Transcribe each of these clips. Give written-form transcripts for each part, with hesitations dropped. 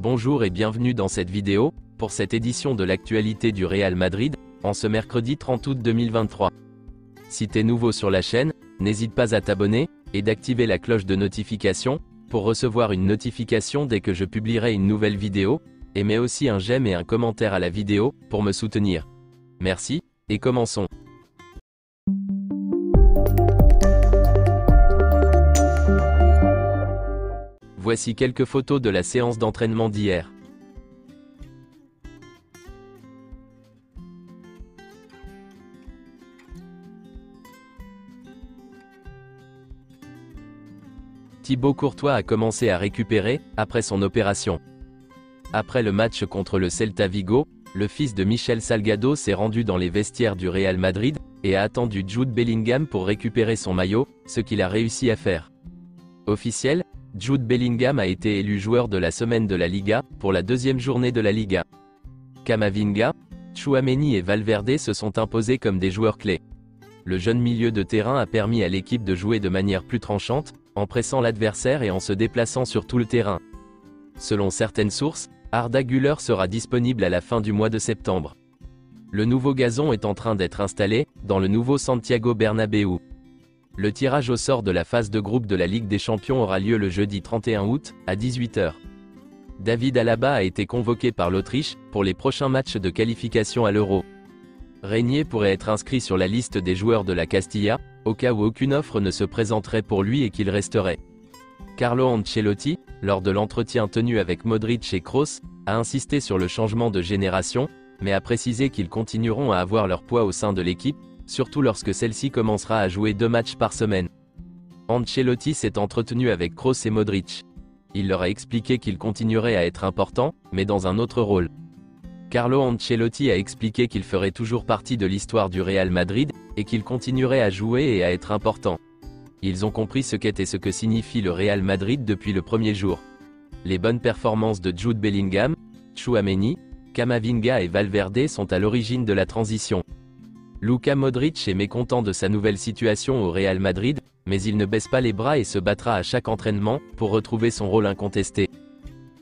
Bonjour et bienvenue dans cette vidéo, pour cette édition de l'actualité du Real Madrid, en ce mercredi 30 août 2023. Si t'es nouveau sur la chaîne, n'hésite pas à t'abonner, et d'activer la cloche de notification, pour recevoir une notification dès que je publierai une nouvelle vidéo, et mets aussi un j'aime et un commentaire à la vidéo, pour me soutenir. Merci, et commençons. Voici quelques photos de la séance d'entraînement d'hier. Thibaut Courtois a commencé à récupérer, après son opération. Après le match contre le Celta Vigo, le fils de Michel Salgado s'est rendu dans les vestiaires du Real Madrid, et a attendu Jude Bellingham pour récupérer son maillot, ce qu'il a réussi à faire. Officiel, Jude Bellingham a été élu joueur de la semaine de la Liga, pour la deuxième journée de la Liga. Camavinga, Tchouaméni et Valverde se sont imposés comme des joueurs clés. Le jeune milieu de terrain a permis à l'équipe de jouer de manière plus tranchante, en pressant l'adversaire et en se déplaçant sur tout le terrain. Selon certaines sources, Arda Güler sera disponible à la fin du mois de septembre. Le nouveau gazon est en train d'être installé, dans le nouveau Santiago Bernabéu. Le tirage au sort de la phase de groupe de la Ligue des Champions aura lieu le jeudi 31 août, à 18 h. David Alaba a été convoqué par l'Autriche, pour les prochains matchs de qualification à l'Euro. Régnier pourrait être inscrit sur la liste des joueurs de la Castilla, au cas où aucune offre ne se présenterait pour lui et qu'il resterait. Carlo Ancelotti, lors de l'entretien tenu avec Modric et Kroos, a insisté sur le changement de génération, mais a précisé qu'ils continueront à avoir leur poids au sein de l'équipe, surtout lorsque celle-ci commencera à jouer 2 matchs par semaine. Ancelotti s'est entretenu avec Kroos et Modric. Il leur a expliqué qu'ils continueraient à être importants, mais dans un autre rôle. Carlo Ancelotti a expliqué qu'il ferait toujours partie de l'histoire du Real Madrid, et qu'il continuerait à jouer et à être important. Ils ont compris ce qu'est et ce que signifie le Real Madrid depuis le premier jour. Les bonnes performances de Jude Bellingham, Tchouaméni, Camavinga et Valverde sont à l'origine de la transition. Luka Modric est mécontent de sa nouvelle situation au Real Madrid, mais il ne baisse pas les bras et se battra à chaque entraînement, pour retrouver son rôle incontesté.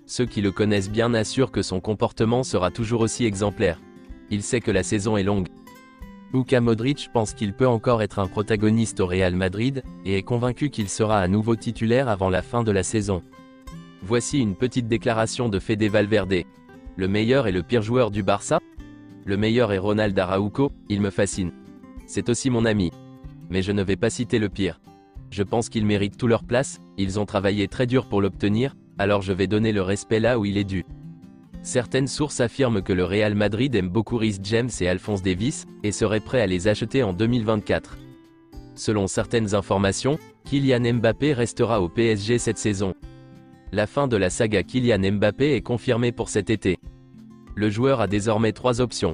Ceux qui le connaissent bien assurent que son comportement sera toujours aussi exemplaire. Il sait que la saison est longue. Luka Modric pense qu'il peut encore être un protagoniste au Real Madrid, et est convaincu qu'il sera à nouveau titulaire avant la fin de la saison. Voici une petite déclaration de Fede Valverde. Le meilleur et le pire joueur du Barça ? Le meilleur est Ronald Araujo, il me fascine. C'est aussi mon ami. Mais je ne vais pas citer le pire. Je pense qu'ils méritent tout leur place, ils ont travaillé très dur pour l'obtenir, alors je vais donner le respect là où il est dû. Certaines sources affirment que le Real Madrid aime beaucoup Reece James et Alphonse Davies, et serait prêt à les acheter en 2024. Selon certaines informations, Kylian Mbappé restera au PSG cette saison. La fin de la saga Kylian Mbappé est confirmée pour cet été. Le joueur a désormais 3 options.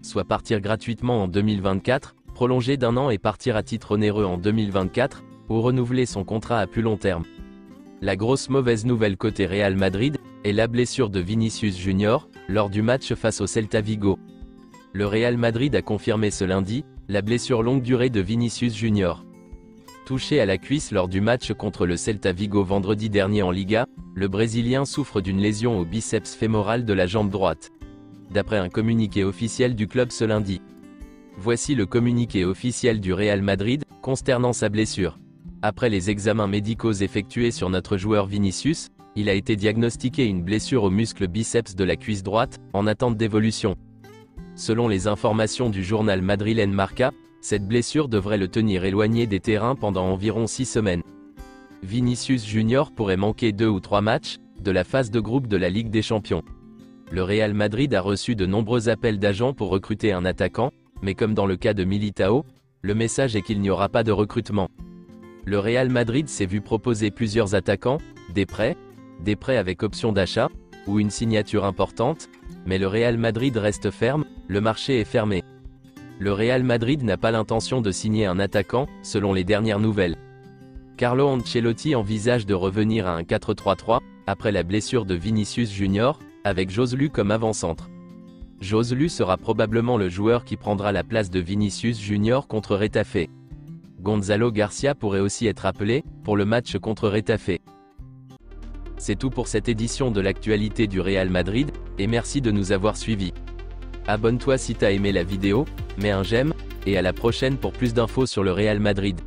Soit partir gratuitement en 2024, prolonger d'1 an et partir à titre onéreux en 2024, ou renouveler son contrat à plus long terme. La grosse mauvaise nouvelle côté Real Madrid est la blessure de Vinicius Junior, lors du match face au Celta Vigo. Le Real Madrid a confirmé ce lundi, la blessure longue durée de Vinicius Junior. Touché à la cuisse lors du match contre le Celta Vigo vendredi dernier en Liga, le Brésilien souffre d'une lésion au biceps fémoral de la jambe droite. D'après un communiqué officiel du club ce lundi. Voici le communiqué officiel du Real Madrid, concernant sa blessure. Après les examens médicaux effectués sur notre joueur Vinicius, il a été diagnostiqué une blessure au muscle biceps de la cuisse droite, en attente d'évolution. Selon les informations du journal madrilène Marca, cette blessure devrait le tenir éloigné des terrains pendant environ 6 semaines. Vinicius Junior pourrait manquer 2 ou 3 matchs, de la phase de groupe de la Ligue des Champions. Le Real Madrid a reçu de nombreux appels d'agents pour recruter un attaquant, mais comme dans le cas de Militao, le message est qu'il n'y aura pas de recrutement. Le Real Madrid s'est vu proposer plusieurs attaquants, des prêts avec option d'achat, ou une signature importante, mais le Real Madrid reste ferme, le marché est fermé. Le Real Madrid n'a pas l'intention de signer un attaquant, selon les dernières nouvelles. Carlo Ancelotti envisage de revenir à un 4-3-3, après la blessure de Vinicius Junior, avec Joselu comme avant-centre. Joselu sera probablement le joueur qui prendra la place de Vinicius Junior contre Retafe. Gonzalo Garcia pourrait aussi être appelé, pour le match contre Retafe. C'est tout pour cette édition de l'actualité du Real Madrid, et merci de nous avoir suivis. Abonne-toi si t'as aimé la vidéo, mets un j'aime, et à la prochaine pour plus d'infos sur le Real Madrid.